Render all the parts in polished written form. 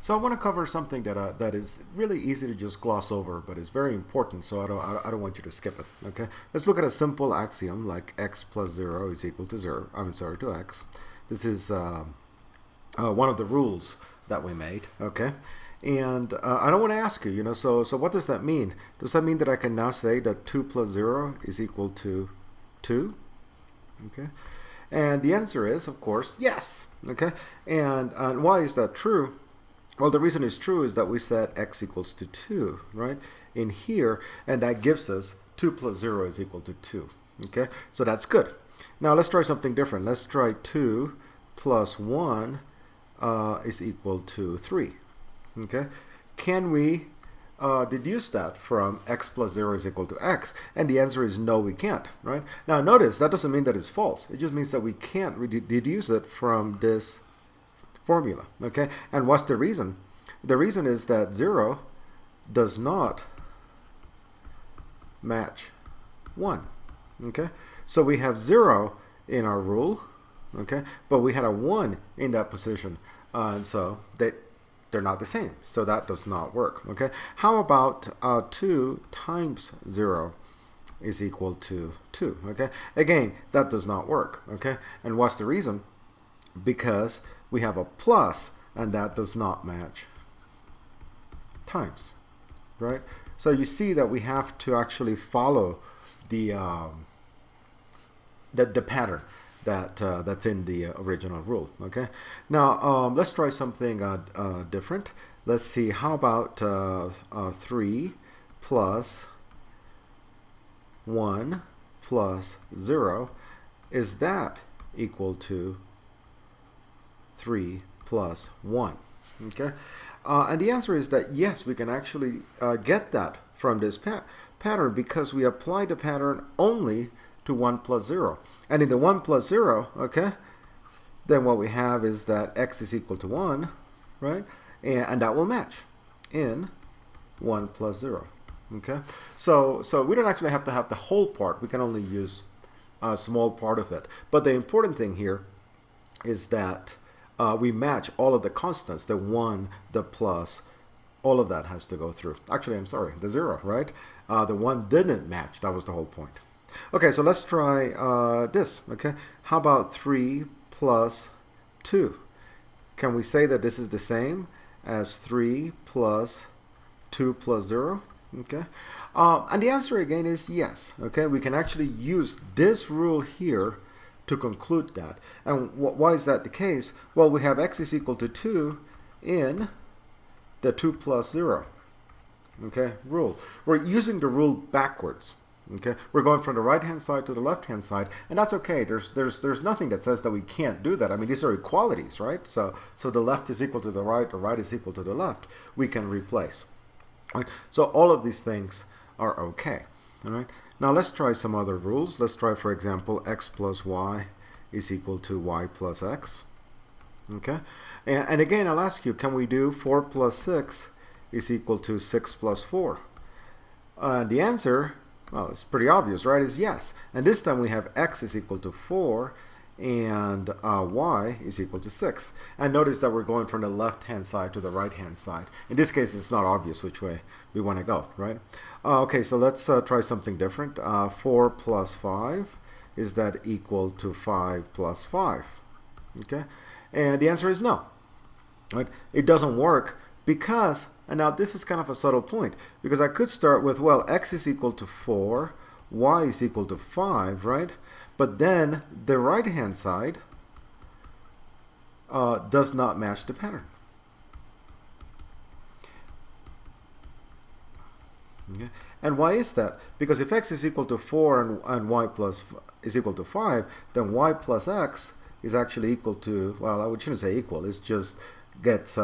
So I want to cover something that is really easy to just gloss over, but is very important. So I don't want you to skip it. Okay, let's look at a simple axiom like x plus 0 is equal to 0. To x. This is one of the rules that we made. Okay, and I don't want to ask you. So what does that mean? Does that mean that I can now say that 2 plus 0 is equal to 2? Okay, and the answer is, of course, yes. Okay, and why is that true? Well, the reason it's true is that we set x equals to 2, right, in here, and that gives us 2 plus 0 is equal to 2. Okay, so that's good. Now let's try something different. Let's try 2 plus 1 is equal to 3. Okay, can we deduce that from x plus 0 is equal to x? And the answer is no, we can't, right? Now notice, that doesn't mean that it's false. It just means that we can't deduce it from this formula. Okay, and what's the reason? The reason is that 0 does not match 1. Okay, so we have 0 in our rule, okay, but we had a 1 in that position, and so they're not the same, so that does not work. Okay, how about 2 times 0 is equal to 2? Okay, again, that does not work. Okay, and what's the reason? Because we have a plus, and that does not match times, right? So you see that we have to actually follow the pattern that's in the original rule. Okay, now let's try something different. Let's see, how about 3 plus 1 plus 0, is that equal to 3 plus 1? Okay, and the answer is that yes, we can actually get that from this pattern, because we applied the pattern only to 1 plus 0. And in the 1 plus 0, okay, then what we have is that x is equal to 1, right? And that will match in 1 plus 0. Okay, so we don't actually have to have the whole part. We can only use a small part of it. But the important thing here is that we match all of the constants, the 1, the plus, all of that has to go through. Actually, I'm sorry, the 0, right? The 1 didn't match. That was the whole point. Okay, so let's try this. Okay, how about 3 plus 2? Can we say that this is the same as 3 plus 2 plus 0? Okay, and the answer again is yes. Okay, we can actually use this rule here to conclude that. And why is that the case? Well, we have x is equal to 2 in the 2 plus 0, okay, rule. We're using the rule backwards. Okay, we're going from the right-hand side to the left-hand side, and that's okay. There's nothing that says that we can't do that. I mean, these are equalities, right? So the left is equal to the right is equal to the left. We can replace. Right? So all of these things are okay. All right. Now let's try some other rules. Let's try, for example, x plus y is equal to y plus x. Okay, and again, I'll ask you, can we do 4 plus 6 is equal to 6 plus 4? The answer, well, it's pretty obvious, right, is yes. And this time we have x is equal to 4 and y is equal to 6. And notice that we're going from the left-hand side to the right-hand side. In this case, it's not obvious which way we want to go, right? Okay, so let's try something different. 4 plus 5, is that equal to 5 plus 5? Okay, and the answer is no. Right? It doesn't work because, and now this is kind of a subtle point, because I could start with, well, x is equal to 4, y is equal to 5, right? But then the right-hand side does not match the pattern. Okay. And why is that? Because if x is equal to 4 and y plus is equal to 5, then y plus x is actually equal to, well, I shouldn't say equal, it just gets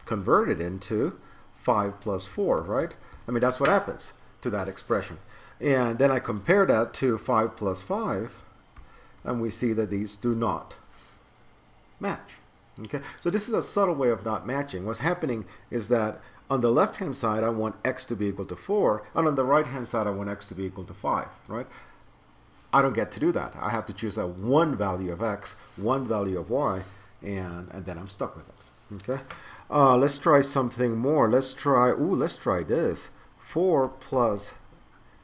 converted into 5 plus 4, right? I mean, that's what happens to that expression. And then I compare that to 5 plus 5, and we see that these do not match. Okay, so this is a subtle way of not matching. What's happening is that on the left-hand side, I want x to be equal to 4, and on the right-hand side, I want x to be equal to 5, right? I don't get to do that. I have to choose one value of x, one value of y, and then I'm stuck with it. Okay. Let's try something more. Let's try this. 4 plus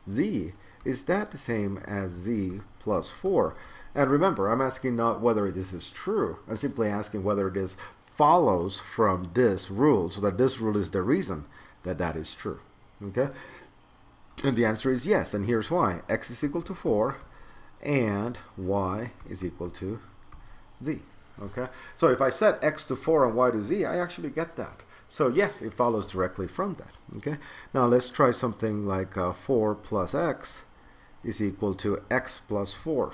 z. Is that the same as z plus 4? And remember, I'm asking not whether this is true. I'm simply asking whether this follows from this rule, so that this rule is the reason that that is true. Okay? And the answer is yes, and here's why. X is equal to 4, and y is equal to z. Okay? So if I set x to 4 and y to z, I actually get that. So yes, it follows directly from that. Okay? Now let's try something like 4 plus x is equal to x plus 4.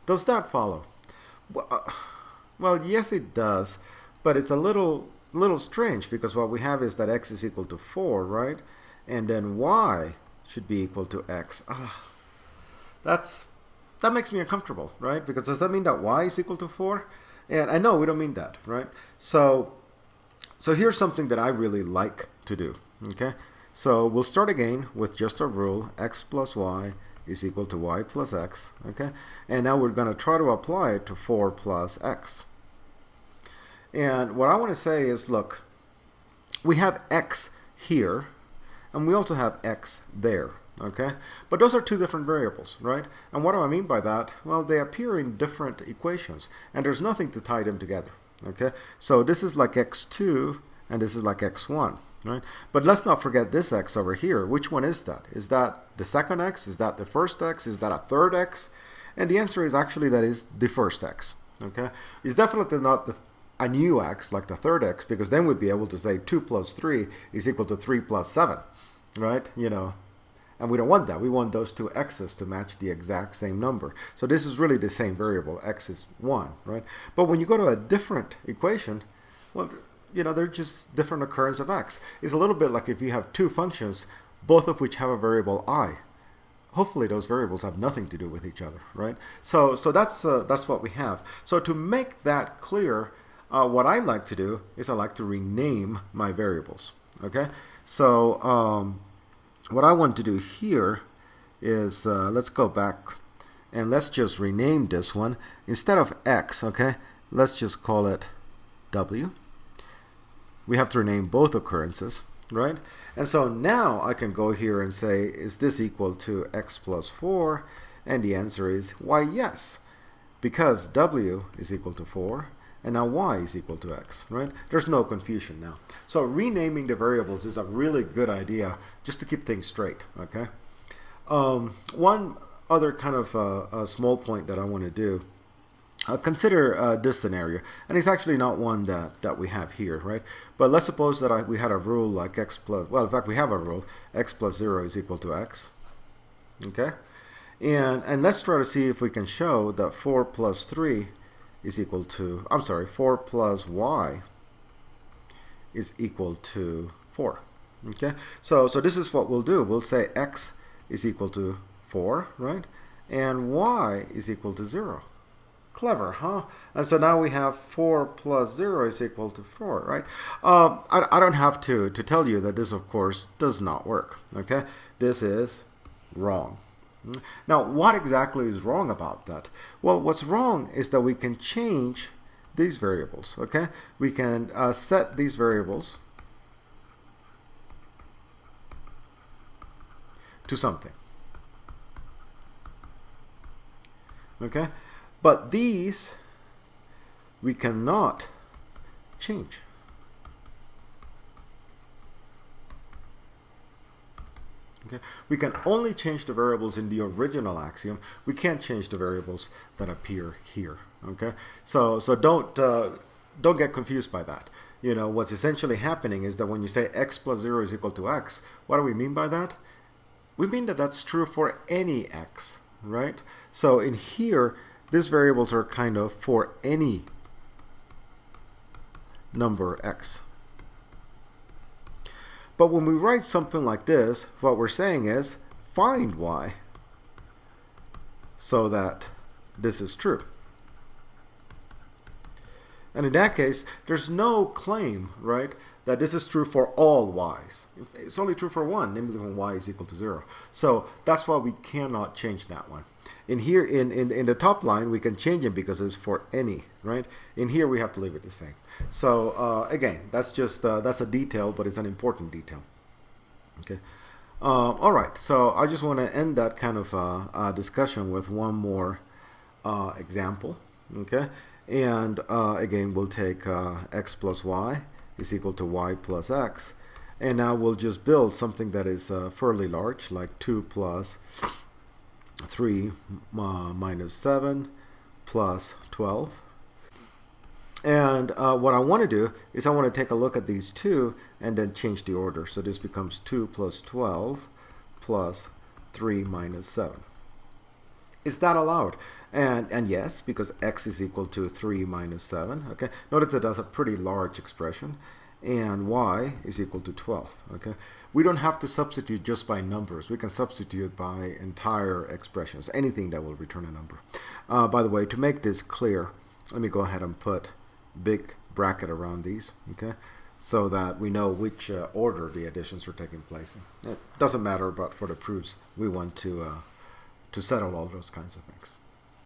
Does that follow? Well, yes, it does, but it's a little strange, because what we have is that x is equal to 4, right? And then y should be equal to x. That makes me uncomfortable, right? Because does that mean that y is equal to 4? And I know we don't mean that, right? So here's something that I really like to do, okay? So we'll start again with just a rule, x plus y is equal to y plus x, okay? And now we're going to try to apply it to 4 plus x. And what I want to say is, look, we have x here, and we also have x there, okay? But those are two different variables, right? And what do I mean by that? Well, they appear in different equations, and there's nothing to tie them together, okay? So this is like x2, and this is like x1. Right? But let's not forget this x over here. Which one is that? Is that the second x? Is that the first x? Is that a third x? And the answer is actually that is the first x. Okay? It's definitely not a new x like the third x, because then we'd be able to say 2 plus 3 is equal to 3 plus 7. Right? You know, and we don't want that. We want those two x's to match the exact same number. So this is really the same variable. X is 1. Right? But when you go to a different equation, well, you know, they're just different occurrence of x. It's a little bit like if you have two functions, both of which have a variable I. Hopefully those variables have nothing to do with each other, right? So that's what we have. So to make that clear, what I like to do is I like to rename my variables, okay? So what I want to do here is, let's go back and let's just rename this one. Instead of x, okay, let's just call it w. We have to rename both occurrences, right? And so now I can go here and say, is this equal to x plus 4? And the answer is, why, yes, because w is equal to 4, and now y is equal to x, right? There's no confusion now. So renaming the variables is a really good idea just to keep things straight, okay? One other kind of a small point that I want to do, consider this scenario, and it's actually not one that we have here, right? But let's suppose that we had a rule like x plus, well, in fact, we have a rule, x plus 0 is equal to x, okay? And let's try to see if we can show that 4 plus 3 is equal to, 4 plus y is equal to 4, okay? So this is what we'll do. We'll say x is equal to 4, right? And y is equal to 0. Clever, huh? And so now we have 4 plus 0 is equal to 4, right? I don't have to tell you that this, of course, does not work, okay? This is wrong. Now, what exactly is wrong about that? Well, what's wrong is that we can change these variables, okay? We can set these variables to something, okay? But these we cannot change. Okay? We can only change the variables in the original axiom. We can't change the variables that appear here. Okay? So don't get confused by that. You know, what's essentially happening is that when you say x plus 0 is equal to x, what do we mean by that? We mean that that's true for any x, right? So in here, these variables are kind of for any number x. But when we write something like this, what we're saying is find y so that this is true. And in that case, there's no claim, right, that this is true for all y's. It's only true for one, namely when y is equal to 0. So that's why we cannot change that one. In here, in the top line, we can change it because it's for any, right? In here, we have to leave it the same. So again, that's just that's a detail, but it's an important detail. Okay. All right. So I just want to end that kind of discussion with one more example. Okay. And again, we'll take x plus y is equal to y plus x. And now we'll just build something that is fairly large, like 2 plus 3 minus 7 plus 12. And what I want to do is I want to take a look at these two and then change the order. So this becomes 2 plus 12 plus 3 minus 7. Is that allowed? And yes, because x is equal to 3 minus 7. Okay. Notice that that's a pretty large expression. And y is equal to 12. Okay. We don't have to substitute just by numbers. We can substitute by entire expressions, anything that will return a number. By the way, to make this clear, let me go ahead and put big bracket around these, okay, so that we know which order the additions are taking place in. It doesn't matter, but for the proofs, we want to settle all those kinds of things.